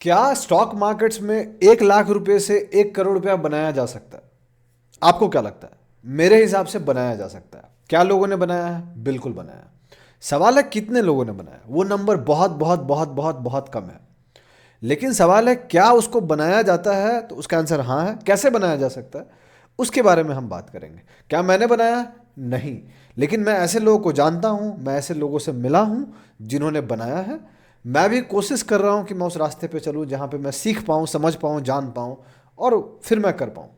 क्या stock markets में 1 लाख रुपए से 1 करोड़ रुपया बनाया जा सकता है? आपको क्या लगता है? मेरे हिसाब से बनाया जा सकता है। क्या लोगों ने बनाया है? बिल्कुल बनाया है। सवाल है कितने लोगों ने बनाया? वो नंबर बहुत बहुत बहुत बहुत बहुत कम है। लेकिन सवाल है क्या उसको बनाया जाता है? तो उसका आंसर हाँ है। कैसे बनाया जा सकता है उसके बारे में हम बात करेंगे। क्या मैंने बनाया? नहीं। लेकिन मैं ऐसे लोगों को जानता हूं, मैं ऐसे लोगों से मिला हूं जिन्होंने बनाया है। मैं भी कोशिश कर रहा हूं कि मैं उस रास्ते पे चलूं जहां पे मैं सीख पाऊं, समझ पाऊं, जान पाऊं और फिर मैं कर पाऊं।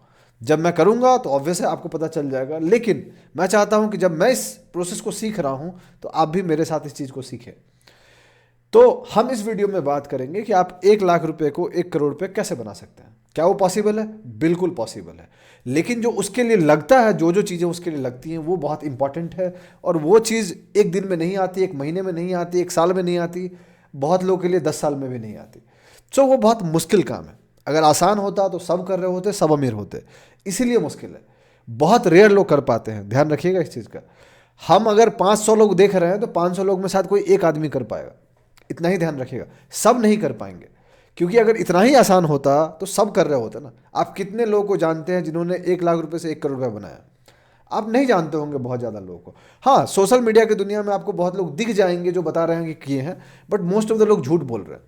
जब मैं करूंगा तो ऑब्वियस है आपको पता चल जाएगा। लेकिन मैं चाहता हूं कि जब मैं इस प्रोसेस को सीख रहा हूं तो आप भी मेरे साथ इस चीज़ को सीखें। तो हम इस वीडियो में बात करेंगे कि आप 1 लाख रुपए को 1 करोड़ रुपए कैसे बना सकते हैं। क्या वो पॉसिबल है? बिल्कुल पॉसिबल है। लेकिन जो उसके लिए लगता है, जो जो चीज़ें उसके लिए लगती हैं वो बहुत इंपॉर्टेंट है। और वो चीज़ एक दिन में नहीं आती, एक महीने में नहीं आती, एक साल में नहीं आती, बहुत लोगों के लिए 10 साल में भी नहीं आती। सो वो बहुत मुश्किल काम है। अगर आसान होता तो सब कर रहे होते, सब अमीर होते। इसीलिए मुश्किल है। बहुत रेयर लोग कर पाते हैं, ध्यान रखिएगा इस चीज़ का। हम अगर 500 लोग देख रहे हैं तो 500 लोग में शायद कोई एक आदमी कर पाएगा। इतना ही ध्यान रखिएगा। सब नहीं कर पाएंगे, क्योंकि अगर इतना ही आसान होता तो सब कर रहे होते ना। आप कितने लोगों को जानते हैं जिन्होंने 1 लाख रुपए से 1 करोड़ रुपया बनाया? आप नहीं जानते होंगे बहुत ज़्यादा लोगों को। हाँ, सोशल मीडिया की दुनिया में आपको बहुत लोग दिख जाएंगे जो बता रहे हैं कि किए हैं, बट मोस्ट ऑफ द लोग झूठ बोल रहे हैं।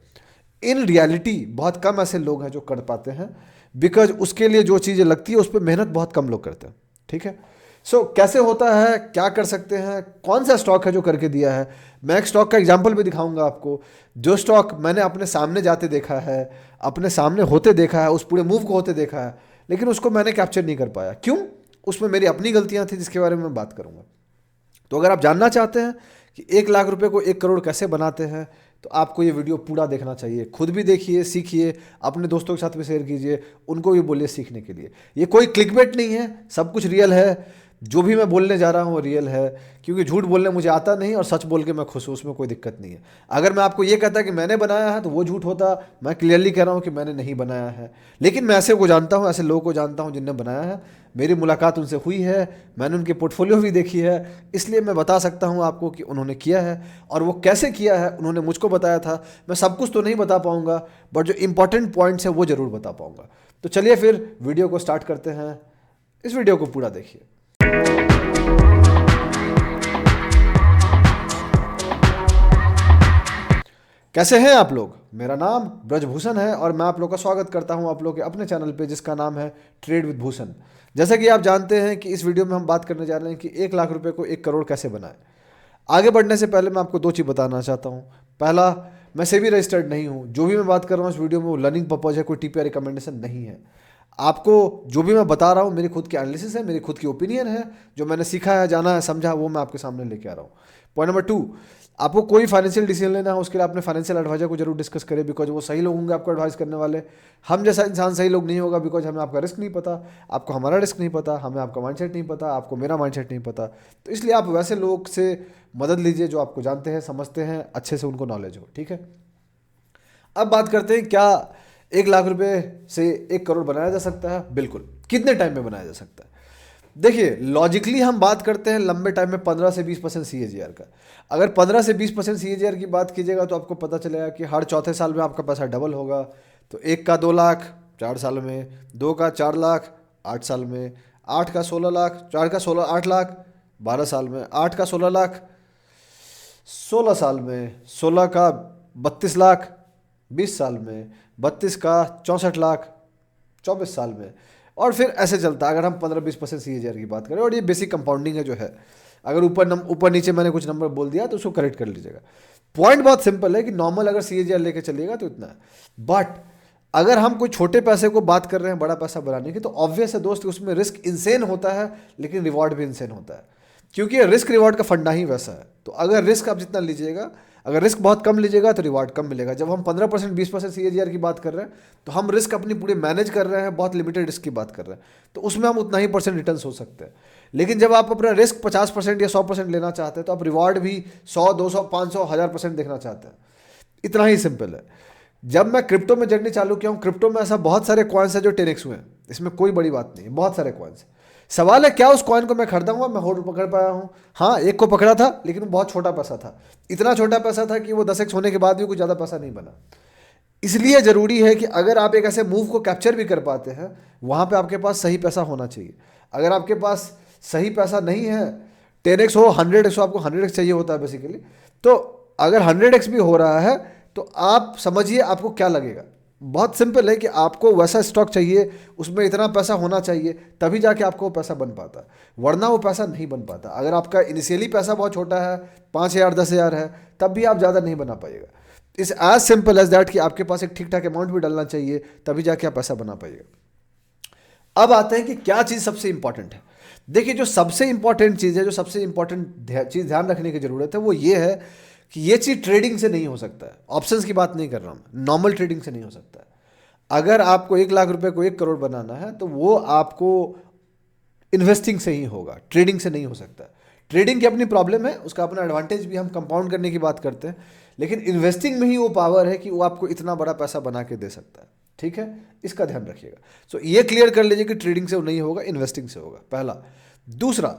इन रियलिटी बहुत कम ऐसे लोग हैं जो कर पाते हैं, बिकॉज उसके लिए जो चीज़ें लगती है उस पर मेहनत बहुत कम लोग करते हैं। ठीक है। कैसे होता है, क्या कर सकते हैं, कौन सा स्टॉक है जो करके दिया है? मैं एक स्टॉक का एग्जांपल भी दिखाऊंगा आपको। जो स्टॉक मैंने अपने सामने जाते देखा है, अपने सामने होते देखा है, उस पूरे मूव को होते देखा है, लेकिन उसको मैंने कैप्चर नहीं कर पाया। क्यों? उसमें मेरी अपनी गलतियां थी जिसके बारे में मैं बात करूंगा। तो अगर आप जानना चाहते हैं कि 1 लाख रुपए को 1 करोड़ कैसे बनाते हैं तो आपको ये वीडियो पूरा देखना चाहिए। खुद भी देखिए, सीखिए, अपने दोस्तों के साथ भी शेयर कीजिए, उनको भी बोलिए सीखने के लिए। ये कोई क्लिकबेट नहीं है, सब कुछ रियल है। जो भी मैं बोलने जा रहा हूँ वो रियल है, क्योंकि झूठ बोलने मुझे आता नहीं और सच बोल के मैं खुश हूँ, उसमें कोई दिक्कत नहीं है। अगर मैं आपको ये कहता कि मैंने बनाया है तो वो झूठ होता। मैं क्लियरली कह रहा हूँ कि मैंने नहीं बनाया है। लेकिन मैं ऐसे को जानता हूँ, ऐसे लोगों को जानता हूँ जिनने बनाया है। मेरी मुलाकात उनसे हुई है, मैंने उनके पोर्टफोलियो भी देखी है, इसलिए मैं बता सकता हूँ आपको कि उन्होंने किया है। और वो कैसे किया है उन्होंने मुझको बताया था। मैं सब कुछ तो नहीं बता पाऊँगा, बट जो इंपॉर्टेंट पॉइंट्स है वो ज़रूर बता पाऊँगा। तो चलिए फिर वीडियो को स्टार्ट करते हैं। इस वीडियो को पूरा देखिए। कैसे हैं आप लोग? मेरा नाम ब्रजभूषण है और मैं आप लोग का स्वागत करता हूं आप लोग के अपने चैनल पे जिसका नाम है ट्रेड विद भूषण। जैसा कि आप जानते हैं कि इस वीडियो में हम बात करने जा रहे हैं कि 1 लाख रुपए को 1 करोड़ कैसे बनाएं। आगे बढ़ने से पहले मैं आपको दो चीज़ बताना चाहता हूँ। पहला, मैं सेबी रजिस्टर्ड नहीं हूँ। जो भी मैं बात कर रहा हूँ इस वीडियो में वो लर्निंग पर्पज है, कोई टीपीआई रिकमेंडेशन नहीं है। आपको जो भी मैं बता रहा हूँ मेरी खुद की एनालिसिस है, मेरी खुद की ओपिनियन है। जो मैंने सीखा है, जाना है, समझा, वो मैं आपके सामने लेके आ रहा हूँ। पॉइंट नंबर 2, आपको कोई फाइनेंशियल डिसीजन लेना है उसके लिए अपने फाइनेंशियल एडवाइजर को जरूर डिस्कस करें, बिकॉज वो सही लोग होंगे आपको एडवाइस करने वाले। हम जैसा इंसान सही लोग नहीं होगा, बिकॉज हमें आपका रिस्क नहीं पता, आपको हमारा रिस्क नहीं पता, हमें आपका माइंडसेट नहीं पता, आपको मेरा माइंडसेट नहीं पता। तो इसलिए आप वैसे लोग से मदद लीजिए जो आपको जानते हैं, समझते हैं, अच्छे से उनको नॉलेज हो। ठीक है। अब बात करते हैं क्या 1 लाख रुपए से 1 करोड़ बनाया जा सकता है? बिल्कुल। कितने टाइम में बनाया जा सकता है? देखिए, लॉजिकली हम बात करते हैं लंबे टाइम में 15 से 20% CAGR का। अगर 15 से 20% CAGR की बात कीजिएगा तो आपको पता चलेगा कि हर चौथे साल में आपका पैसा डबल होगा। तो 1 का 2 लाख 4 साल में, 2 का 4 लाख 8 साल में, 8 का 16 लाख, 4 का 16 8 लाख 12 साल में, 8 का 16 लाख 16 साल में, 16 का 32 लाख 20 साल में, 32 का 64 लाख 24 साल में, और फिर ऐसे चलता है। अगर हम 15-20% CAGR की बात करें, और ये बेसिक कंपाउंडिंग है जो है। अगर ऊपर नीचे मैंने कुछ नंबर बोल दिया तो उसको करेक्ट कर लीजिएगा। पॉइंट बहुत सिंपल है कि नॉर्मल अगर CAGR लेके चलिएगा तो इतना है। बट अगर हम कोई छोटे पैसे को बात कर रहे हैं बड़ा पैसा बनाने की, तो ऑब्वियस है दोस्त उसमें रिस्क इंसेन होता है, लेकिन रिवॉर्ड भी इंसेन होता है, क्योंकि रिस्क रिवॉर्ड का फंडा ही वैसा है। तो अगर रिस्क आप जितना लीजिएगा, अगर रिस्क बहुत कम लीजिएगा तो रिवार्ड कम मिलेगा। जब हम 15% 20% CAGR की बात कर रहे हैं तो हम रिस्क अपनी पूरी मैनेज कर रहे हैं, बहुत लिमिटेड रिस्क की बात कर रहे हैं, तो उसमें हम उतना ही परसेंट रिटर्न हो सकते हैं। लेकिन जब आप अपना रिस्क 50% या 100% लेना चाहते हैं तो आप रिवार्ड भी 100, 200, 500, 1000% देखना चाहते हैं। इतना ही सिंपल है। जब मैं क्रिप्टो में जर्नी चालू किया हूँ, क्रिप्टो में ऐसा बहुत सारे कॉइन्स है जो 10x हुए हैं, इसमें कोई बड़ी बात नहीं है, बहुत सारे कॉइन्स। सवाल है क्या उस कॉइन को मैं खरीदाऊंगा? मैं होल्ड पकड़ पाया हूँ। हाँ, एक को पकड़ा था, लेकिन वो बहुत छोटा पैसा था। इतना छोटा पैसा था कि वो 10x होने के बाद भी कुछ ज़्यादा पैसा नहीं बना। इसलिए ज़रूरी है कि अगर आप एक ऐसे मूव को कैप्चर भी कर पाते हैं, वहाँ पे आपके पास सही पैसा होना चाहिए। अगर आपके पास सही पैसा नहीं है, 10x हो 100x हो, आपको 100x चाहिए होता है बेसिकली, तो अगर 100x भी हो रहा है तो आप समझिए आपको क्या लगेगा। बहुत सिंपल है कि आपको वैसा स्टॉक चाहिए, उसमें इतना पैसा होना चाहिए, तभी जाके आपको वो पैसा बन पाता है, वरना वो पैसा नहीं बन पाता। अगर आपका इनिशियली पैसा बहुत छोटा है, 5,000 10,000 है, तब भी आप ज़्यादा नहीं बना पाइएगा। It's as simple as that कि आपके पास एक ठीक ठाक अमाउंट भी डालना चाहिए, तभी जाके आप पैसा बना पाइएगा। अब आते हैं कि क्या चीज़ सबसे इंपॉर्टेंट है। देखिए, जो सबसे इंपॉर्टेंट चीज़ है, जो सबसे इंपॉर्टेंट चीज़ ध्यान रखने की ज़रूरत है, वो ये है कि ये चीज़ ट्रेडिंग से नहीं हो सकता है। ऑप्शंस की बात नहीं कर रहा हूँ, नॉर्मल ट्रेडिंग से नहीं हो सकता है। अगर आपको 1 लाख रुपए को 1 करोड़ बनाना है, तो वो आपको इन्वेस्टिंग से ही होगा, ट्रेडिंग से नहीं हो सकता। ट्रेडिंग की अपनी प्रॉब्लम है, उसका अपना एडवांटेज भी, हम कंपाउंड करने की बात करते हैं, लेकिन इन्वेस्टिंग में ही वो पावर है कि वो आपको इतना बड़ा पैसा बना के दे सकता है। ठीक है, इसका ध्यान रखिएगा। सो ये क्लियर कर लीजिए कि ट्रेडिंग से वो नहीं होगा, इन्वेस्टिंग से होगा, पहला। दूसरा,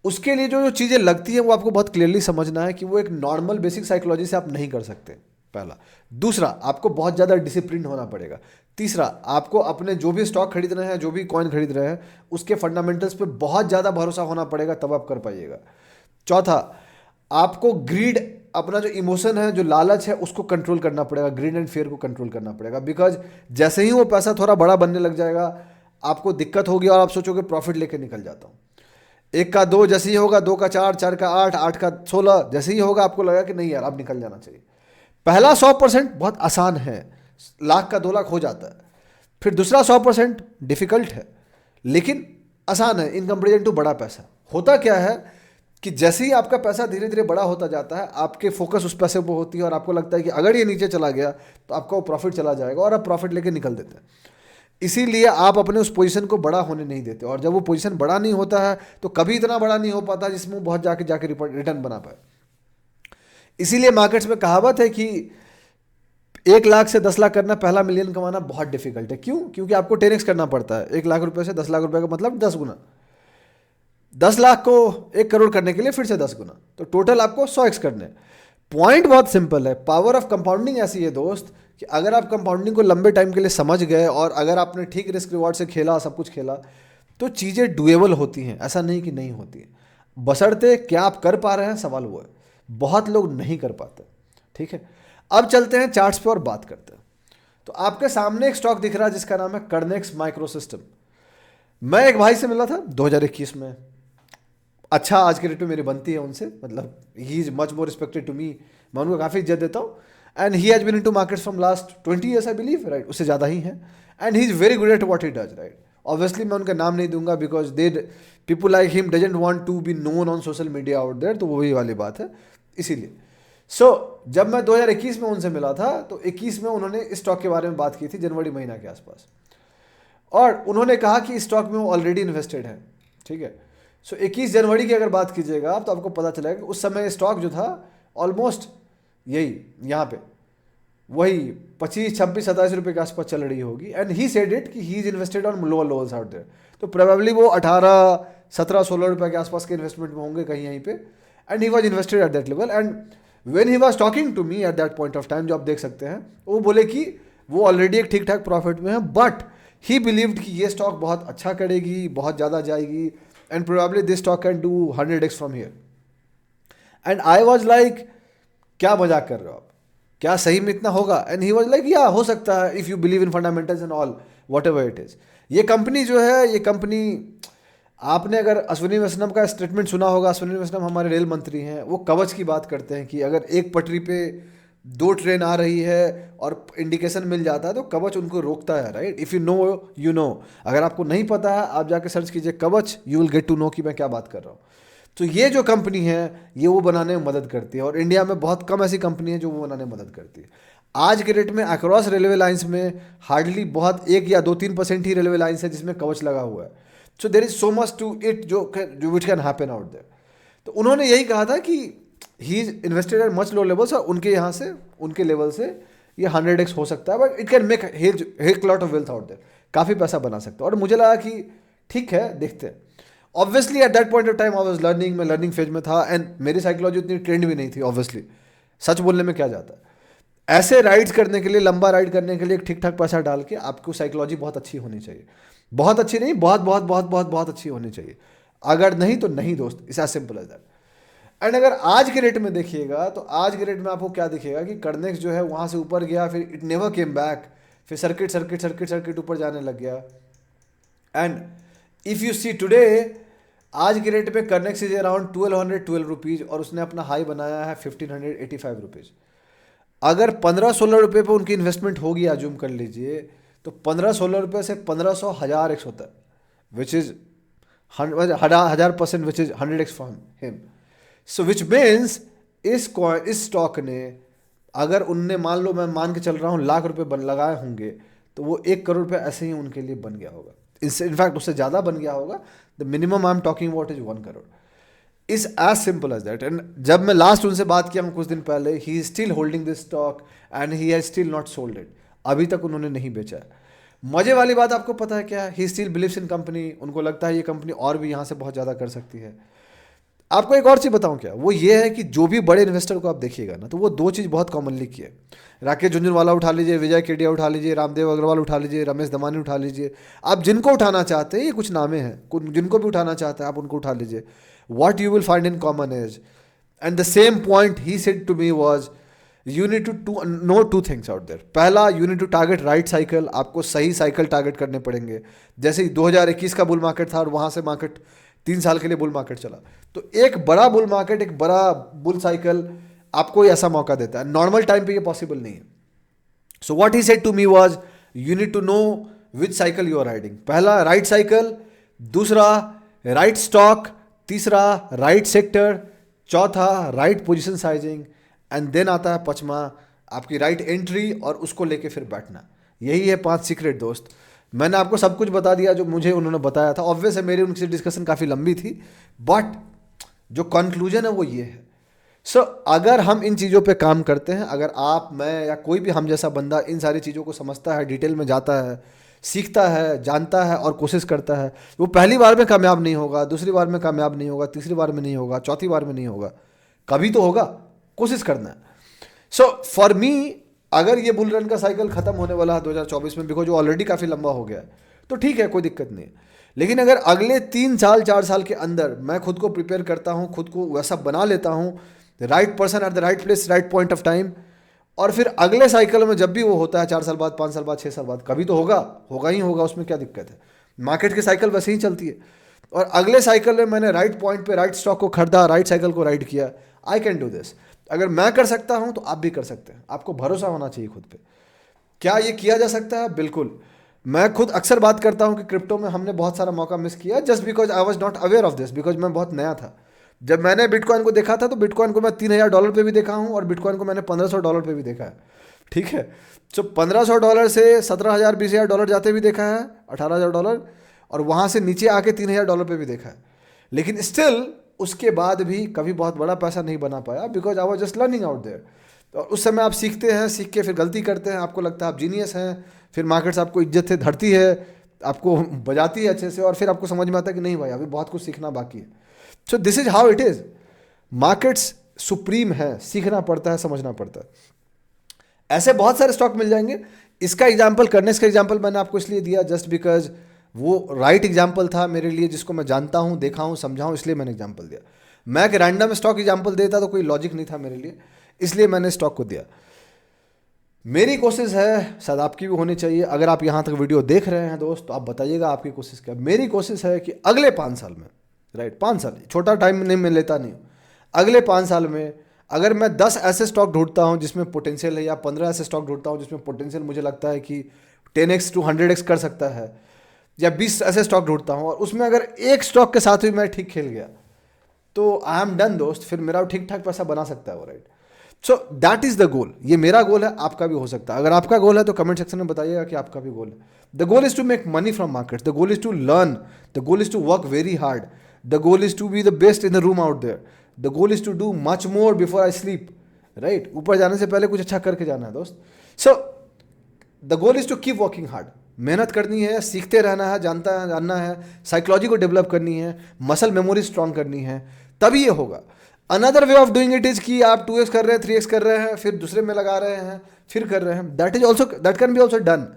उसके लिए जो जो चीज़ें लगती हैं वो आपको बहुत क्लियरली समझना है कि वो एक नॉर्मल बेसिक साइकोलॉजी से आप नहीं कर सकते, पहला। दूसरा, आपको बहुत ज़्यादा डिसिप्लिन होना पड़ेगा। तीसरा, आपको अपने जो भी स्टॉक खरीद रहे हैं, जो भी कॉइन खरीद रहे हैं, उसके फंडामेंटल्स पे बहुत ज़्यादा भरोसा होना पड़ेगा, तब आप कर पाइएगा। चौथा, आपको ग्रीड, अपना जो इमोशन है, जो लालच है, उसको कंट्रोल करना पड़ेगा, ग्रीड एंड फेयर को कंट्रोल करना पड़ेगा। बिकॉज जैसे ही वो पैसा थोड़ा बड़ा बनने लग जाएगा, आपको दिक्कत होगी और आप सोचोगे प्रॉफिट लेके निकल जाता हूँ। 1 का 2 जैसे ही होगा, 2 का 4, 4 का 8, 8 का 16 जैसे ही होगा, आपको लगा कि नहीं यार अब निकल जाना चाहिए। पहला 100% बहुत आसान है, 1 लाख का 2 लाख हो जाता है। फिर दूसरा 100% डिफिकल्ट है, लेकिन आसान है इन कंपेरिजन टू बड़ा पैसा। होता क्या है कि जैसे ही आपका पैसा धीरे धीरे बड़ा होता जाता है, आपके फोकस उस पैसे पर होती है और आपको लगता है कि अगर ये नीचे चला गया तो आपका वो प्रॉफिट चला जाएगा, और आप प्रॉफिट लेके निकल देते हैं। इसीलिए आप अपने उस पोजीशन को बड़ा होने नहीं देते, और जब वो पोजीशन बड़ा नहीं होता है तो कभी इतना बड़ा नहीं हो पाता जिसमें वो बहुत जाके जाके रिटर्न बना पाए। इसीलिए मार्केट्स में कहावत है कि 1 लाख से 10 लाख करना, पहला मिलियन कमाना बहुत डिफिकल्ट है। क्यों? क्योंकि आपको 10x करना पड़ता है। 1 लाख रुपए से 10 लाख रुपए का मतलब 10 गुना, 10 लाख को 1 करोड़ करने के लिए फिर से 10 गुना, तो टोटल आपको 100x करने। पॉइंट बहुत सिंपल है, पावर ऑफ कंपाउंडिंग ऐसी है दोस्त, कि अगर आप कंपाउंडिंग को लंबे टाइम के लिए समझ गए और अगर आपने ठीक रिस्क रिवॉर्ड से खेला, सब कुछ खेला, तो चीज़ें डुएबल होती हैं, ऐसा नहीं कि नहीं होती हैं। बशर्ते क्या आप कर पा रहे हैं, सवाल वो है। बहुत लोग नहीं कर पाते। ठीक है, अब चलते हैं चार्ट्स पे और बात करते हैं। तो आपके सामने एक स्टॉक दिख रहा है जिसका नाम है कर्नेक्स माइक्रोसिस्टम। मैं एक भाई से मिला था 2021 में। अच्छा, आज के डेट में मेरी बनती है उनसे, मतलब he is much more respected to me, मैं उनको काफ़ी इज्जत देता हूँ। And he has been into markets from last 20 years I believe, right, उससे ज़्यादा ही है। And he is very good at what he does, right. Obviously मैं उनका नाम नहीं दूंगा because they people like him doesn't want to be known on social media out there, तो वही वाली बात है, इसीलिए। जब मैं 2021 में उनसे मिला था, तो 21 में उन्होंने इस स्टॉक के बारे में बात की थी, जनवरी महीना के आसपास, और उन्होंने कहा कि इस स्टॉक में वो ऑलरेडी इन्वेस्टेड है। ठीक है, 21 जनवरी की अगर बात कीजिएगा आप, तो आपको पता चलेगा कि उस समय स्टॉक जो था ऑलमोस्ट यही यहाँ पे वही 25, 26, 27 रुपये के आसपास चल रही होगी। एंड ही सेड इट कि he is invested on lower levels out there, तो प्रोबेबली वो 18, 17, 16 रुपये के आसपास के इन्वेस्टमेंट में होंगे कहीं यहीं पे। And he was invested at that level. And when he was talking to me at that point of time, जो आप देख सकते हैं, वो बोले कि वो ऑलरेडी एक ठीक ठाक प्रॉफिट में है, बट ही बिलीव्ड कि ये स्टॉक बहुत अच्छा करेगी, बहुत ज़्यादा जाएगी, and probably this stock can do 100x from here. And I was like, क्या मजाक कर रहे हो आप, क्या सही में इतना होगा? एंड ही वॉज लाइक, या हो सकता है if you believe in fundamentals and all what ever it is. ये कंपनी जो है, ये कंपनी, आपने अगर अश्विनी वैष्णव का स्टेटमेंट सुना होगा, अश्विनी वैष्णव हमारे रेल मंत्री हैं, वो कवच की बात करते हैं कि अगर एक पटरी पे 2 ट्रेन आ रही है और इंडिकेशन मिल जाता है तो कवच उनको रोकता है, right. If you know you know, अगर आपको नहीं पता है आप जाके सर्च कीजिए कवच, you will get to know कि मैं क्या बात कर रहा हूँ। तो ये जो कंपनी है, ये वो बनाने में मदद करती है, और इंडिया में बहुत कम ऐसी कंपनी है जो वो बनाने में मदद करती है। आज के डेट में अक्रॉस रेलवे लाइंस में हार्डली बहुत 1 या 2-3% ही रेलवे लाइंस है जिसमें कवच लगा हुआ है। So there is so much to it जो which can happen out there. तो उन्होंने यही कहा था कि he is invested at much low levels, और उनके यहाँ से, उनके लेवल से ये 100x हो सकता है, but it can make heck lot of wealth out there, काफ़ी पैसा बना सकता है। और मुझे लगा कि ठीक है, देखते हैं। Obviously eight that point of time I was learning, मैं लर्निंग फेज में था, एंड मेरी साइकोलॉजी उतनी ट्रेंड भी नहीं थी, ऑब्वियसली, सच बोलने में क्या जाता है। ऐसे राइड्स करने के लिए, लंबा राइड करने के लिए एक ठीक ठाक पैसा डाल के आपको साइकोलॉजी बहुत अच्छी होनी चाहिए। बहुत अच्छी नहीं, बहुत बहुत बहुत बहुत बहुत अच्छी होनी चाहिए। अगर नहीं तो नहीं दोस्त, it's as simple as that. And अगर आज के रेट में देखिएगा तो आज के रेट में आपको क्या दिखेगा कि कर्नेक्स जो है वहाँ से ऊपर गया, फिर इट नेवर केम बैक, फिर सर्किट सर्किट सर्किट सर्किट ऊपर जाने लग गया। And if you see today, आज के रेट पे कर्नेक्स इज अराउंड 1212 रुपीज़ और उसने अपना हाई बनाया है 1585 रुपीज़। अगर 15-16 रुपये पे उनकी इन्वेस्टमेंट होगी, अज्यूम कर लीजिए, तो 15-16 रुपये से 1500 1000 एक्स होता है, which is 1000%, which is 100x for him. So which means इस स्टॉक ने, अगर उनने मान लो, मैं मान के चल रहा हूँ, लाख रुपए लगाए होंगे, तो वो 1 करोड़ रुपये ऐसे ही उनके लिए बन गया होगा। इससे इनफैक्ट उससे ज़्यादा बन गया होगा। The minimum I am talking about is 1 crore. Is as simple as that. And जब मैं लास्ट उनसे बात किया कुछ दिन पहले, he is still holding this stock and he has still not sold it. अभी तक उन्होंने नहीं बेचा है। मजे वाली बात आपको पता है क्या है? He still believes in company. उनको लगता है ये कंपनी और भी यहाँ से बहुत ज़्यादा कर सकती है। आपको एक और चीज़ बताऊं क्या, वो ये है कि जो भी बड़े इन्वेस्टर को आप देखिएगा ना, तो वो दो चीज़ बहुत कॉमनली की है। राकेश झुंझुनवाला उठा लीजिए, विजय केडिया उठा लीजिए, रामदेव अग्रवाल उठा लीजिए, रमेश दमानी उठा लीजिए, आप जिनको उठाना चाहते हैं, ये कुछ नामे हैं, जिनको भी उठाना चाहते हैं आप उनको उठा लीजिए। What you will find in common is, and the same point he said to me was, you need to know 2 things out there. पहला, you need to target right cycle. आपको सही साइकिल टारगेट करने पड़ेंगे। जैसे 2021 का bull market था और वहाँ से मार्केट 3 साल के लिए बुल मार्केट चला, तो एक बड़ा बुल मार्केट, एक बड़ा बुल साइकिल आपको ऐसा मौका देता है। नॉर्मल टाइम पे ये पॉसिबल नहीं है। So what he said to me was, you need to know which cycle you are riding. पहला राइट साइकिल, दूसरा राइट स्टॉक, तीसरा राइट सेक्टर, चौथा right position sizing, and then आता है पचमा आपकी राइट एंट्री और उसको लेके फिर बैठना। यही है 5 सीक्रेट दोस्त। मैंने आपको सब कुछ बता दिया जो मुझे उन्होंने बताया था। ऑब्वियस है मेरी उनसे डिस्कशन काफ़ी लंबी थी, बट जो कंक्लूजन है वो ये है। सो अगर हम इन चीज़ों पे काम करते हैं, अगर आप, मैं या कोई भी हम जैसा बंदा इन सारी चीज़ों को समझता है, डिटेल में जाता है, सीखता है, जानता है और कोशिश करता है, वो पहली बार में कामयाब नहीं होगा, दूसरी बार में कामयाब नहीं होगा, तीसरी बार में नहीं होगा, चौथी बार में नहीं होगा, कभी तो होगा। कोशिश करना है। सो फॉर मी, अगर ये बुल रन का साइकिल खत्म होने वाला है 2024 में, बिकॉज वो ऑलरेडी काफ़ी लंबा हो गया है, तो ठीक है, कोई दिक्कत नहीं है। लेकिन अगर अगले 3 साल 4 साल के अंदर मैं खुद को प्रिपेयर करता हूँ, खुद को वैसा बना लेता हूँ, right person at the right place, right point of time, और फिर अगले साइकिल में जब भी वो होता है 4 साल बाद, 5 साल बाद, 6 साल बाद, कभी तो होगा, होगा ही होगा, उसमें क्या दिक्कत है। मार्केट की साइकिल वैसे ही चलती है। और अगले साइकिल में मैंने राइट पॉइंट पे राइट स्टॉक को खरीदा, राइट साइकिल को राइड किया, आई कैन डू दिस। अगर मैं कर सकता हूं तो आप भी कर सकते हैं। आपको भरोसा होना चाहिए खुद पे। क्या ये किया जा सकता है? बिल्कुल। मैं खुद अक्सर बात करता हूं कि क्रिप्टो में हमने बहुत सारा मौका मिस किया, just because I was not aware of this, because मैं बहुत नया था। जब मैंने बिटकॉइन को देखा था तो बिटकॉइन को मैं $3000 पे भी देखा हूं और बिटकॉइन को मैंने $1500 पे भी देखा है। ठीक है, तो $1500 से 17000 $20000 जाते भी देखा है, $18000, और वहाँ से नीचे आके $3000 पे भी देखा है। लेकिन स्टिल उसके बाद भी कभी बहुत बड़ा पैसा नहीं बना पाया, because I was just learning out there. तो उस समय आप सीखते हैं, सीख के फिर गलती करते हैं, आपको लगता है आप जीनियस हैं, फिर मार्केट्स आपको इज्जत से धरती है, आपको बजाती है अच्छे से, और फिर आपको समझ में आता है कि नहीं भाई, अभी बहुत कुछ सीखना बाकी है। So this is how it is. Markets supreme है, सीखना पड़ता है, समझना पड़ता है। ऐसे बहुत सारे स्टॉक मिल जाएंगे। इसका एग्जाम्पल, कर्नेक्स का एग्जाम्पल मैंने आपको इसलिए दिया जस्ट बिकॉज वो राइट एग्जाम्पल था मेरे लिए, जिसको मैं जानता हूँ, देखा हूँ, समझा हूँ, इसलिए मैंने एग्जाम्पल दिया। मैं एक रैंडम स्टॉक एग्जाम्पल देता तो कोई लॉजिक नहीं था मेरे लिए, इसलिए मैंने स्टॉक को दिया। मेरी कोशिश है, शायद आपकी भी होनी चाहिए, अगर आप यहाँ तक वीडियो देख रहे हैं दोस्त, तो आप बताइएगा आपकी कोशिश क्या। मेरी कोशिश है कि अगले 5 साल में, राइट, 5 साल, छोटा टाइम नहीं मैं लेता नहीं हूँ, अगले 5 साल में अगर मैं 10 ऐसे स्टॉक ढूंढता हूँ जिसमें पोटेंशियल है, या 15 ऐसे स्टॉक ढूंढता हूँ जिसमें पोटेंशियल मुझे लगता है कि 10x to 100x कर सकता है, या 20 ऐसे स्टॉक ढूंढता हूँ और उसमें अगर एक स्टॉक के साथ भी मैं ठीक खेल गया तो आई एम डन दोस्त, फिर मेरा ठीक ठाक पैसा बना सकता है वो, right. So that is the goal. ये मेरा गोल है, आपका भी हो सकता है। अगर आपका गोल है तो कमेंट सेक्शन में बताइएगा कि आपका भी गोल है। The goal is to make money from market, the goal is to learn, the goal is to work very hard, the goal is to be the best in the room out there, the goal is to do much more before I sleep, right. ऊपर जाने से पहले कुछ अच्छा करके जाना है दोस्त। So the goal is to keep working hard, मेहनत करनी है, सीखते रहना है, जानना है, साइकोलॉजी को डेवलप करनी है, मसल मेमोरी स्ट्रांग करनी है, तभी ये होगा। Another way of doing it is कि आप 2x कर रहे हैं, 3x कर रहे हैं, फिर दूसरे में लगा रहे हैं, फिर कर रहे हैं, that is also, that can be also done.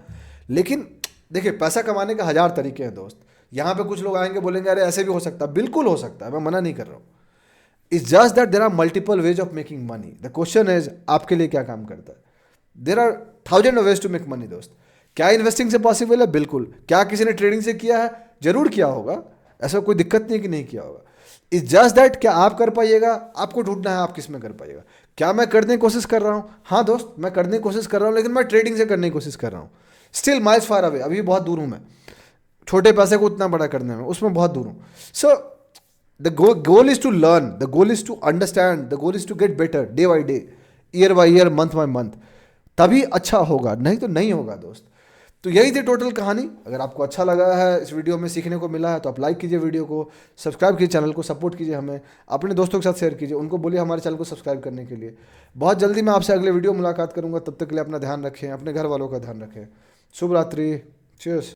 लेकिन देखिए, पैसा कमाने का 1000 तरीके हैं दोस्त। यहाँ पे कुछ लोग आएंगे बोलेंगे अरे ऐसे भी हो सकता है, बिल्कुल हो सकता है, मैं मना नहीं कर रहा हूँ। It's just that there are multiple ways of making money. The question is आपके लिए क्या काम करता है। There are thousand ways to make money दोस्त। क्या इन्वेस्टिंग से पॉसिबल है? बिल्कुल। क्या किसी ने ट्रेडिंग से किया है? जरूर किया होगा, ऐसा कोई दिक्कत नहीं कि नहीं किया होगा। इट्स जस्ट दैट क्या आप कर पाइएगा, आपको ढूंढना है आप किस में कर पाइएगा। क्या मैं करने की कोशिश कर रहा हूँ? हाँ दोस्त, मैं करने की कोशिश कर रहा हूँ, लेकिन मैं ट्रेडिंग से करने की कोशिश कर रहा हूँ। स्टिल माइल्स फार अवे, अभी बहुत दूर हूँ मैं, छोटे पैसे को उतना बड़ा करने में, उसमें बहुत दूर हूँ। So the goal is to learn, the goal is to understand, the goal is to get better day by day, year by year, month by month. तभी अच्छा होगा, नहीं तो नहीं होगा दोस्त। तो यही थी टोटल कहानी। अगर आपको अच्छा लगा है, इस वीडियो में सीखने को मिला है, तो आप लाइक कीजिए वीडियो को, सब्सक्राइब कीजिए चैनल को, सपोर्ट कीजिए हमें, अपने दोस्तों के साथ शेयर कीजिए, उनको बोलिए हमारे चैनल को सब्सक्राइब करने के लिए। बहुत जल्दी मैं आपसे अगले वीडियो मुलाकात करूंगा, तब तक के लिए अपना ध्यान रखें, अपने घर वालों का ध्यान रखें। शुभ रात्रि, चीयर्स।